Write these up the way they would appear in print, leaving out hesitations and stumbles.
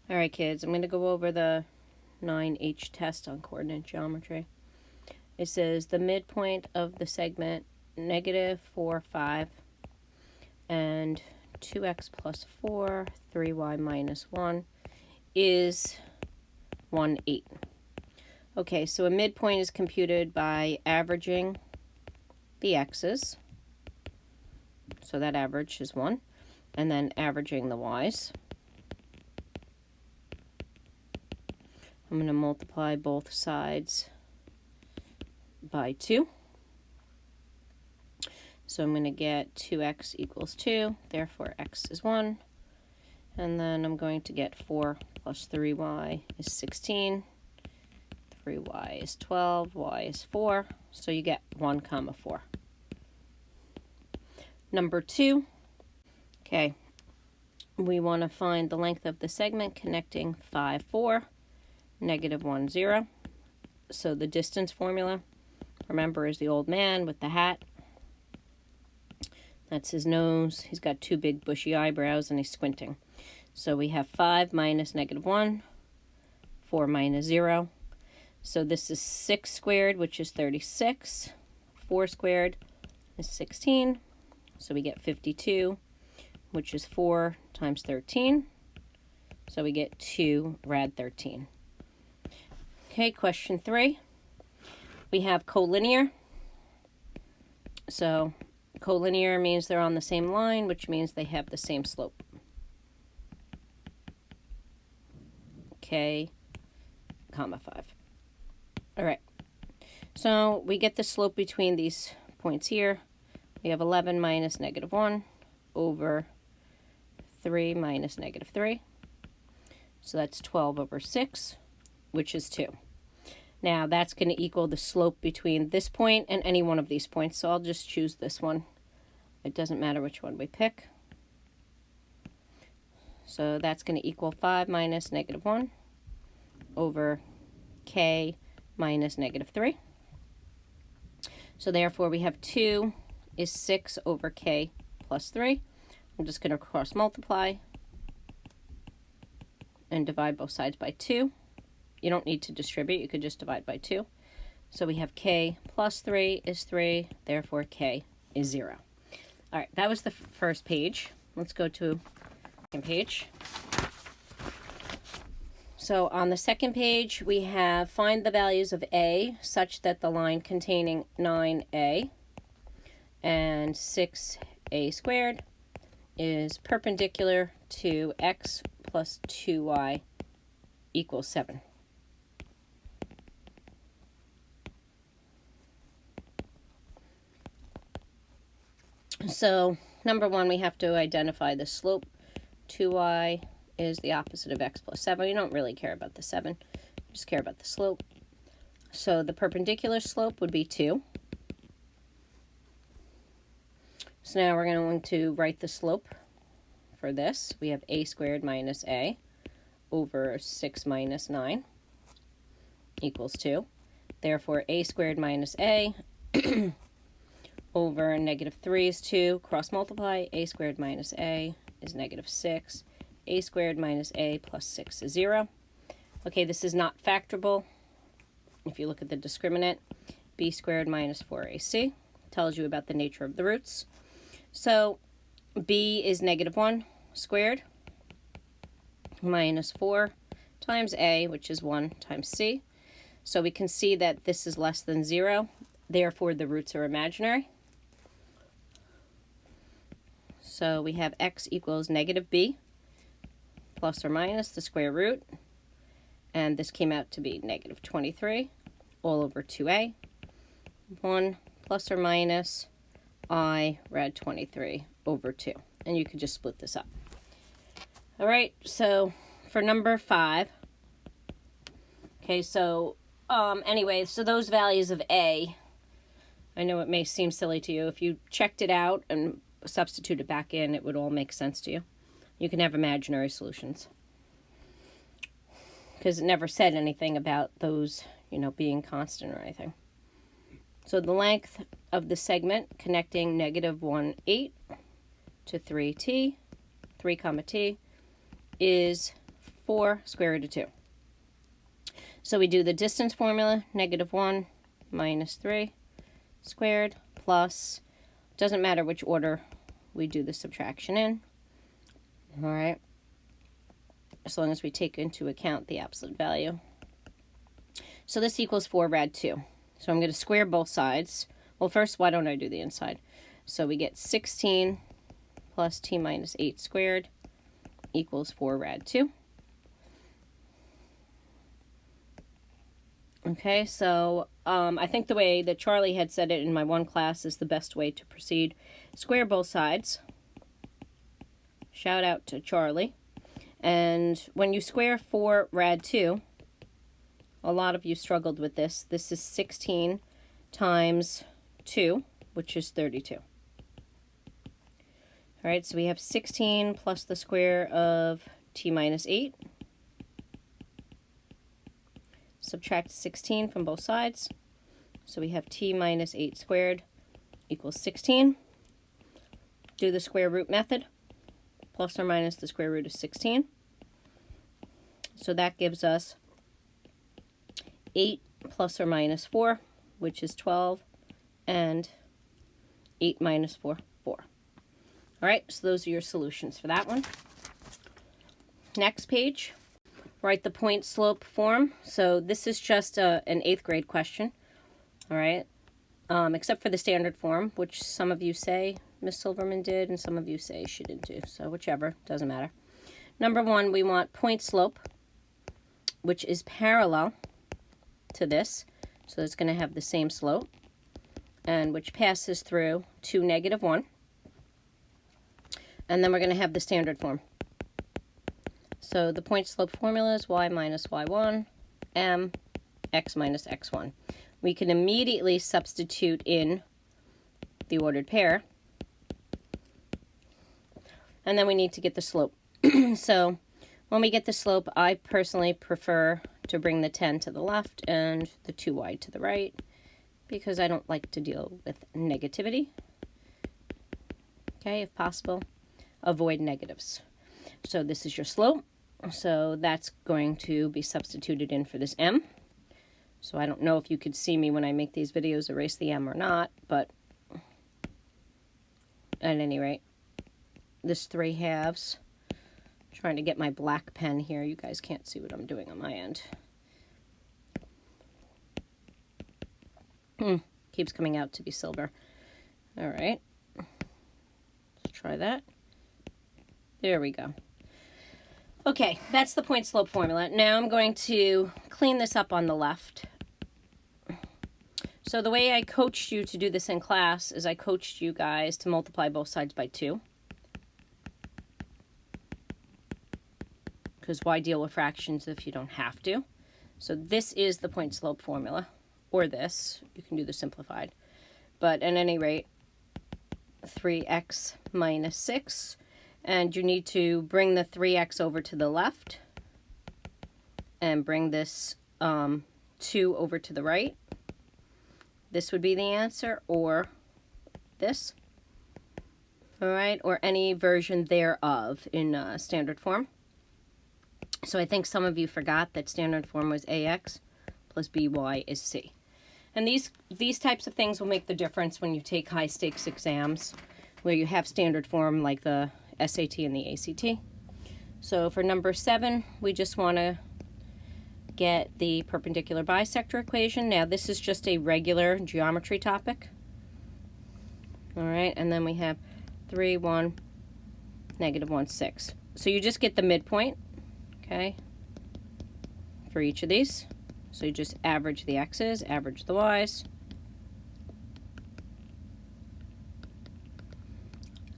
All right, kids, I'm going to go over the 9H test on coordinate geometry. It says the midpoint of the segment -4, 5, and 2x plus 4, 3y minus 1 is 1, 8. Okay, so a midpoint is computed by averaging the x's. So that average is 1. And then averaging the y's. I'm going to multiply both sides by 2. So I'm going to get 2x equals 2, therefore x is 1. And then I'm going to get 4 plus 3y is 16. 3y is 12, y is 4. So you get 1, 4. Number 2. Okay, we want to find the length of the segment connecting 5, 4. -1, 0. So the distance formula, remember, is the old man with the hat. That's his nose. He's got 2 big bushy eyebrows and he's squinting. So we have 5 minus -1, 4 minus 0. So this is 6 squared, which is 36. 4 squared is 16. So we get 52, which is 4 times 13. So we get 2 rad 13. Okay, question 3. We have collinear. So collinear means they're on the same line, which means they have the same slope. K, 5. All right. So we get the slope between these points here. We have 11 minus -1 over 3 minus -3. So that's 12 over 6, which is 2. Now that's going to equal the slope between this point and any one of these points. So I'll just choose this one. It doesn't matter which one we pick. So that's going to equal 5 minus -1 over k minus -3. So therefore we have 2 is 6 over k plus 3. I'm just going to cross multiply and divide both sides by 2. You don't need to distribute, you could just divide by 2. So we have k plus 3 is 3, therefore k is 0. All right, that was the first page. Let's go to the second page. So on the second page, we have find the values of a such that the line containing 9a and 6a squared is perpendicular to x plus 2y equals 7. So number 1, we have to identify the slope. 2y is the opposite of x plus 7. We don't really care about the 7. We just care about the slope. So the perpendicular slope would be 2. So now we're going to write the slope for this. We have a squared minus a over 6 minus 9 equals 2. Therefore, a squared minus a over -3 is 2. Cross multiply. A squared minus a is -6. A squared minus a plus 6 is 0. Okay, this is not factorable. If you look at the discriminant, b squared minus 4ac tells you about the nature of the roots. So b is -1 squared minus 4 times a, which is 1 times c. So we can see that this is less than 0. Therefore, the roots are imaginary. So we have x equals -b plus or minus the square root. And this came out to be -23 all over 2a. 1 plus or minus I rad 23 over 2. And you could just split this up. All right, so for number 5. Okay, so anyway, so those values of a, I know it may seem silly to you. If you checked it out and substitute it back in, it would all make sense to you. You can have imaginary solutions. Because it never said anything about those, being constant or anything. So the length of the segment connecting -1, 8 to 3t, 3, t, is 4, square root of 2. So we do the distance formula, -1 minus 3 squared plus, doesn't matter which order we do the subtraction in, all right, as long as we take into account the absolute value. So this equals 4 rad 2. So I'm going to square both sides. Well, first, why don't I do the inside? So we get 16 plus t minus 8 squared equals 4 rad 2. Okay, so I think the way that Charlie had said it in my one class is the best way to proceed. Square both sides. Shout out to Charlie. And when you square 4 rad 2, a lot of you struggled with this. This is 16 times 2, which is 32. All right, so we have 16 plus the square of t minus 8. Subtract 16 from both sides. So we have t minus 8 squared equals 16. Do the square root method. Plus or minus the square root of 16. So that gives us 8 plus or minus 4, which is 12, and 8 minus 4, 4. All right, so those are your solutions for that one. Next page. Write the point slope form. So this is just an 8th grade question, all right, except for the standard form, which some of you say Miss Silverman did and some of you say she didn't do, so whichever, doesn't matter. Number 1, we want point slope, which is parallel to this, so it's going to have the same slope, and which passes through to -1, and then we're going to have the standard form. So the point slope formula is y minus y1, m, x minus x1. We can immediately substitute in the ordered pair. And then we need to get the slope. So when we get the slope, I personally prefer to bring the 10 to the left and the 2y to the right, because I don't like to deal with negativity. Okay, if possible, avoid negatives. So this is your slope. So that's going to be substituted in for this m. So I don't know if you could see me when I make these videos erase the m or not, but at any rate, this 3/2. Trying to get my black pen here. You guys can't see what I'm doing on my end. Keeps coming out to be silver. All right. Let's try that. There we go. Okay, that's the point slope formula. Now I'm going to clean this up on the left. So the way I coached you to do this in class is I coached you guys to multiply both sides by 2. Because why deal with fractions if you don't have to? So this is the point slope formula, or this. You can do the simplified. But at any rate, 3x minus 6. And you need to bring the 3x over to the left and bring this 2 over to the right. This would be the answer, or this. All right, or any version thereof in standard form. So I think some of you forgot that standard form was ax plus by is c. And these types of things will make the difference when you take high stakes exams where you have standard form like the SAT and the ACT. So for number 7, we just want to get the perpendicular bisector equation. Now this is just a regular geometry topic. All right, and then we have 3, 1, -1, 6. So you just get the midpoint, okay, for each of these. So you just average the x's, average the y's.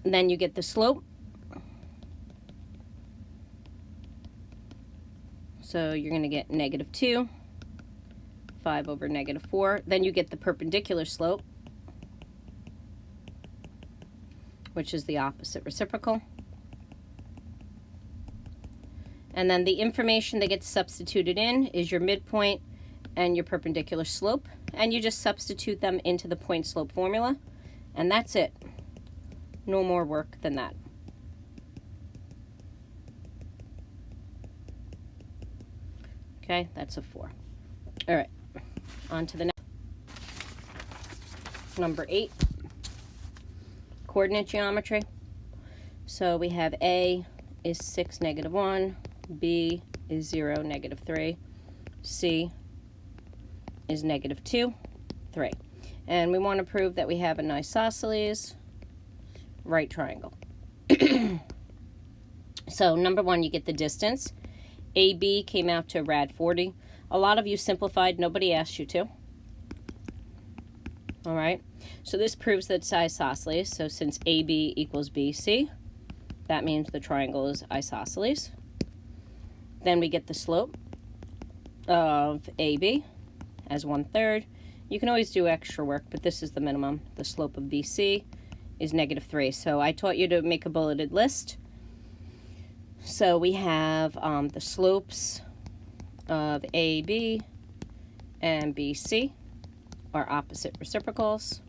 And then you get the slope. So you're going to get -2, 5 over -4. Then you get the perpendicular slope, which is the opposite reciprocal. And then the information that gets substituted in is your midpoint and your perpendicular slope. And you just substitute them into the point slope formula. And that's it. No more work than that. Okay, that's a 4. All right, on to the next. Number 8, coordinate geometry. So we have A is 6, -1, B is 0, -3, C is -2, 3. And we want to prove that we have an isosceles right triangle. So number 1, you get the distance. AB came out to rad 40. A lot of you simplified. Nobody asked you to. All right. So this proves that it's isosceles. So since AB equals BC, that means the triangle is isosceles. Then we get the slope of AB as 1/3. You can always do extra work, but this is the minimum. The slope of BC is -3. So I taught you to make a bulleted list. So we have the slopes of AB and BC are opposite reciprocals.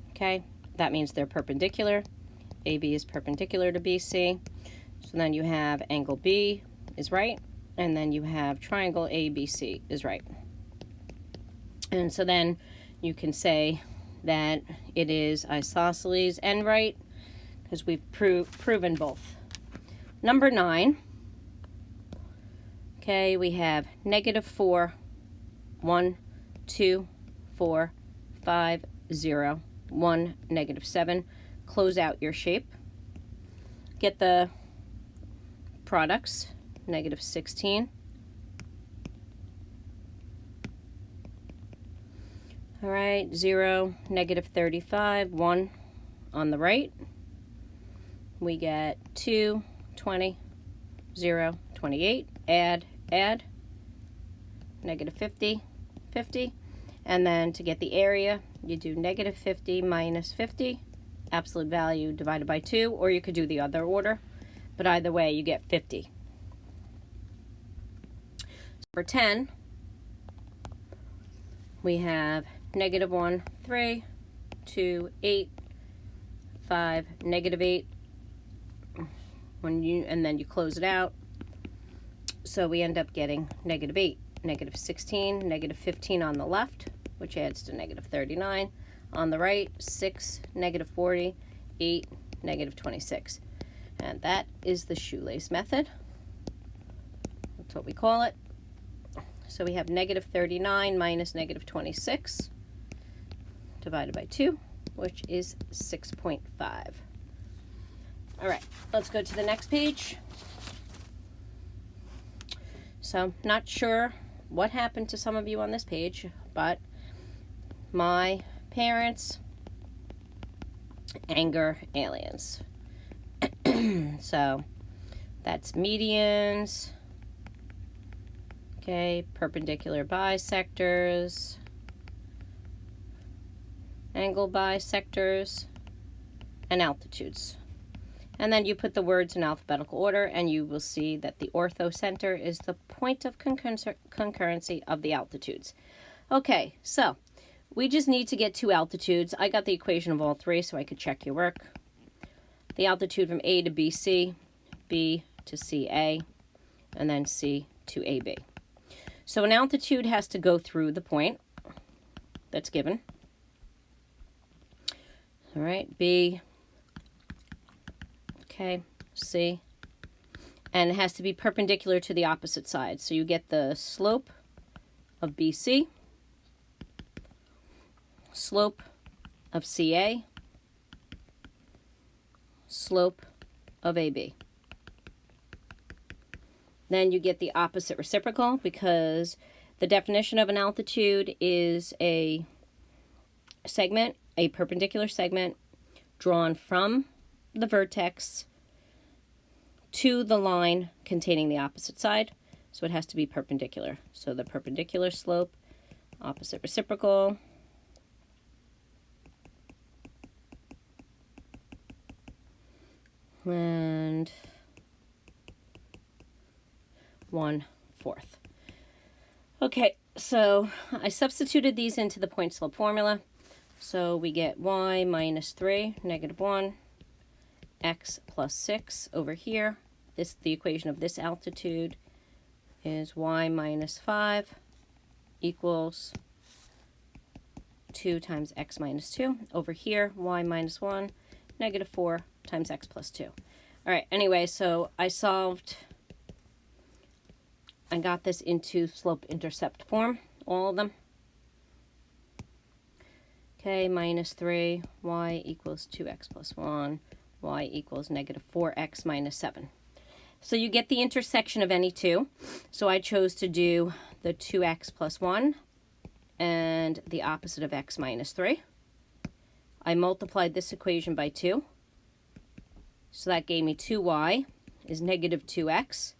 Okay, that means they're perpendicular. AB is perpendicular to BC. So then you have angle B is right, and then you have triangle ABC is right. And so then you can say that it is isosceles and right, because we've proven both. Number 9, okay, we have -4, 1, 2, 4, 5, 0, 1, -7. Close out your shape. Get the products, -16. All right, 0, -35, 1 on the right. We get 2, 20, 0, 28. Add, -50, 50. And then to get the area, you do -50 minus 50, absolute value divided by 2, or you could do the other order. But either way, you get 50. For 10, we have -1, 3, 2, 8, 5, -8. And then you close it out. So we end up getting -8, -16, -15 on the left, which adds to -39. On the right, 6, -40, 8, -26. And that is the shoelace method. That's what we call it. So we have -39 minus -26 divided by 2, which is 6.5. All right, let's go to the next page. So, not sure what happened to some of you on this page, but my parents anger aliens. So, that's medians, okay, perpendicular bisectors, angle bisectors, and altitudes. And then you put the words in alphabetical order, and you will see that the orthocenter is the point of concurrency of the altitudes. Okay, so we just need to get 2 altitudes. I got the equation of all 3, so I could check your work. The altitude from A to BC, B to CA, and then C to AB. So an altitude has to go through the point that's given. All right, B, okay, C, and it has to be perpendicular to the opposite side. So you get the slope of BC, slope of CA, slope of AB. Then you get the opposite reciprocal, because the definition of an altitude is a segment, a perpendicular segment drawn from the vertex to the line containing the opposite side. So it has to be perpendicular. So the perpendicular slope, opposite reciprocal, and 1/4. Okay, so I substituted these into the point slope formula. So we get y minus 3, -1, x plus 6 over here, the equation of this altitude is y minus 5 equals 2 times x minus 2. Over here, y minus 1, negative 4 times x plus 2. All right, anyway, so I got this into slope-intercept form, all of them. Okay, minus 3, y equals 2x plus 1, y equals negative 4x minus 7. So you get the intersection of any two. So I chose to do the 2x plus 1 and the opposite of x minus 3. I multiplied this equation by 2. So that gave me 2y is negative 2x.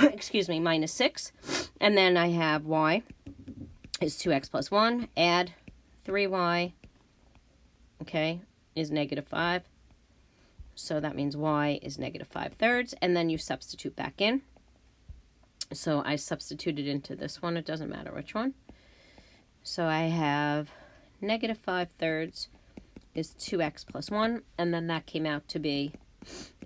Excuse me, minus 6. And then I have y is 2x plus 1. Add 3y, okay, is negative 5. So that means y is negative 5/3. And then you substitute back in. So I substituted into this one. It doesn't matter which one. So I have negative 5/3 is 2x plus 1. And then that came out to be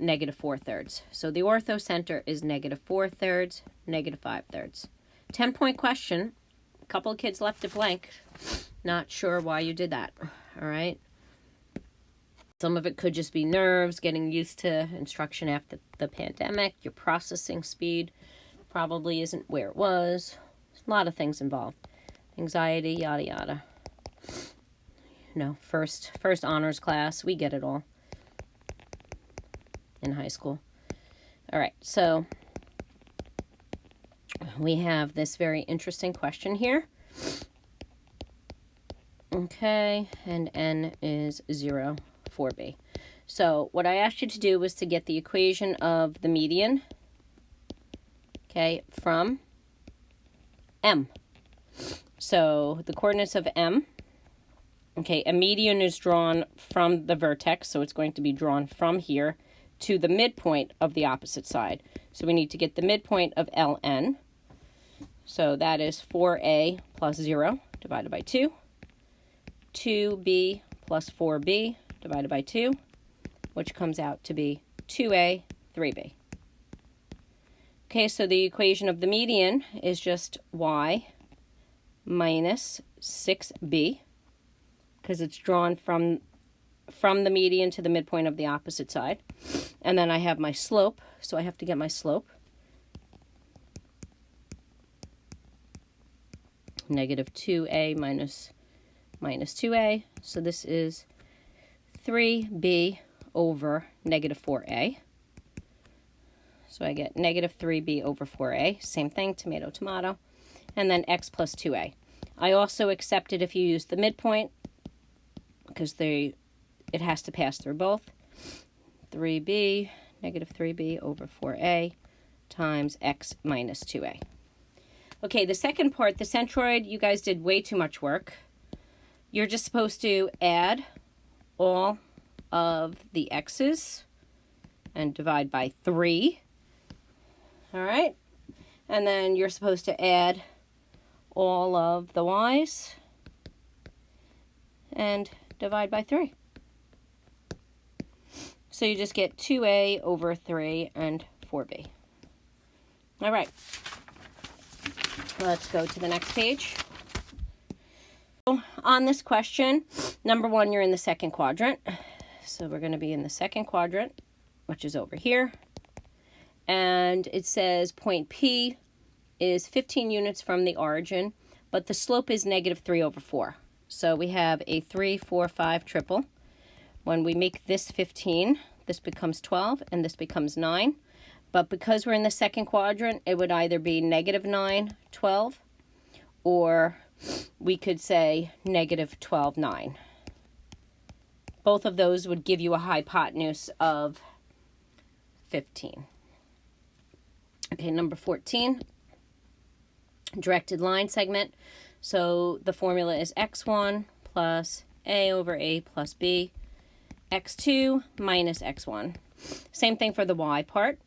negative 4/3. So the orthocenter is negative 4/3, negative 5/3. 10-point question. A couple of kids left it blank. Not sure why you did that. All right. Some of it could just be nerves, getting used to instruction after the pandemic. Your processing speed probably isn't where it was. There's a lot of things involved. Anxiety, yada, yada. You know, first honors class. We get it all in high school. All right, so we have this very interesting question here. Okay, and n is 0. 4b. So what I asked you to do was to get the equation of the median, okay, from M. So the coordinates of M, okay, a median is drawn from the vertex, so it's going to be drawn from here to the midpoint of the opposite side. So we need to get the midpoint of Ln. So that is 4a plus 0 divided by 2. 2b plus 4b divided by 2, which comes out to be 2a, 3b. Okay, so the equation of the median is just y minus 6b, because it's drawn from the median to the midpoint of the opposite side. And then I have my slope, so I have to get my slope. Negative 2a minus 2a, so this is 3b over negative 4a. So I get negative 3b over 4a. Same thing, tomato, tomato. And then x plus 2a. I also accepted if you use the midpoint, because it has to pass through both. 3b, negative 3b over 4a times x minus 2a. Okay, the second part, the centroid, you guys did way too much work. You're just supposed to add all of the x's and divide by 3. All right. And then you're supposed to add all of the y's and divide by 3. So you just get 2a over 3 and 4b. All right. Let's go to the next page. On this question, number 1, you're in the second quadrant. So we're going to be in the second quadrant, which is over here. And it says point P is 15 units from the origin, but the slope is negative 3 over 4. So we have a 3, 4, 5 triple. When we make this 15, this becomes 12, and this becomes 9. But because we're in the second quadrant, it would either be negative 9, 12, or we could say negative 12, 9. Both of those would give you a hypotenuse of 15. Okay, number 14, directed line segment. So the formula is x1 plus a over a plus b, x2 minus x1. Same thing for the y part,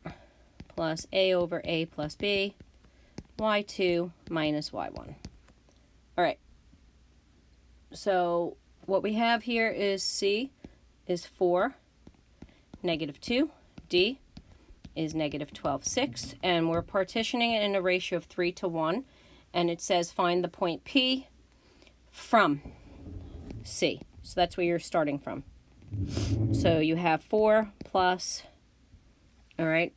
plus a over a plus b, y2 minus y1. All right, so what we have here is C is 4, negative 2 D is negative 12.6, and we're partitioning it in a ratio of 3 to 1, and it says find the point P from C. So that's where you're starting from. So you have 4 plus, all right,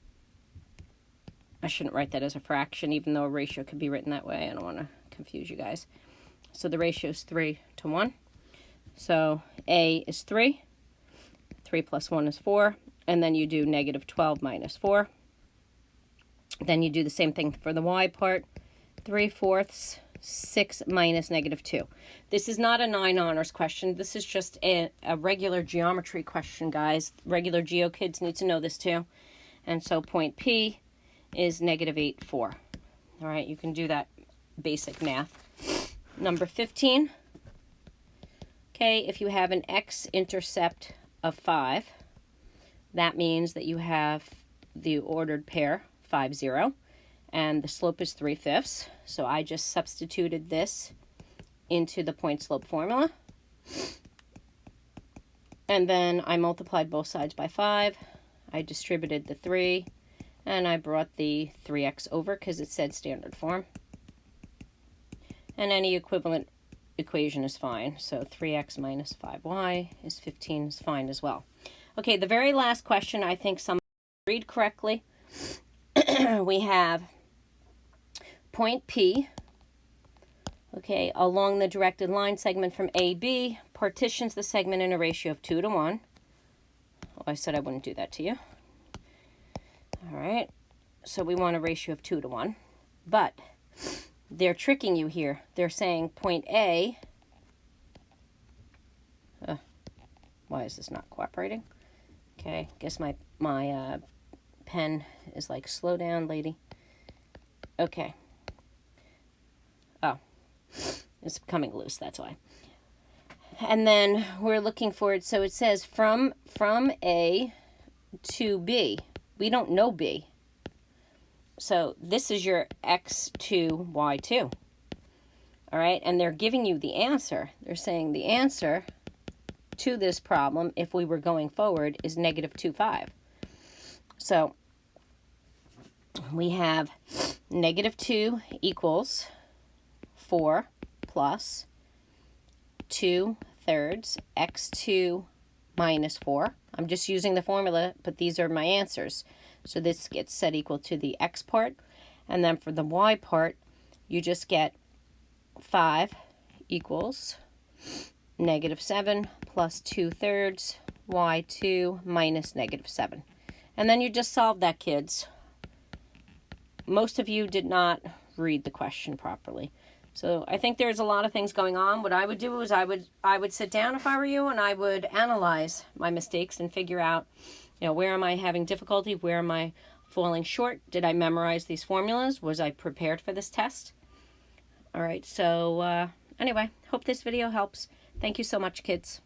I shouldn't write that as a fraction, even though a ratio could be written that way. I don't want to confuse you guys. So the ratio is 3 to 1. So A is 3. 3 plus 1 is 4. And then you do negative 12 minus 4. Then you do the same thing for the y part. 3/4, 6 minus negative 2. This is not a 9 honors question. This is just a regular geometry question, guys. Regular geo kids need to know this too. And so point P is negative 8.4. All right, you can do that basic math. Number 15. Okay, if you have an x-intercept of 5, that means that you have the ordered pair 5, 0, and the slope is 3/5. So I just substituted this into the point slope formula. And then I multiplied both sides by 5. I distributed the 3, and I brought the 3x over because it said standard form. And any equivalent equation is fine. So 3x minus 5y is 15 is fine as well. Okay, the very last question, I think some read correctly. We have point P, okay, along the directed line segment from AB, partitions the segment in a ratio of 2 to 1. Oh, I said I wouldn't do that to you. All right, so we want a ratio of 2 to 1. But they're tricking you here. They're saying point A, why is this not cooperating? Okay, guess my pen is like, slow down, lady. Okay. Oh, it's becoming loose, that's why. And then we're looking for it, so it says from A to B. We don't know B. So this is your x2, y2. All right, and they're giving you the answer. They're saying the answer to this problem, if we were going forward, is negative 2.5. So we have negative 2 equals 4 plus 2/3 x2 minus 4. I'm just using the formula, but these are my answers. So this gets set equal to the x part. And then for the y part, you just get 5 equals negative 7 plus 2/3 y2 minus negative 7. And then you just solve that, kids. Most of you did not read the question properly. So I think there's a lot of things going on. What I would do is I would sit down if I were you, and I would analyze my mistakes and figure out, where am I having difficulty? Where am I falling short? Did I memorize these formulas? Was I prepared for this test? All right, so anyway, hope this video helps. Thank you so much, kids.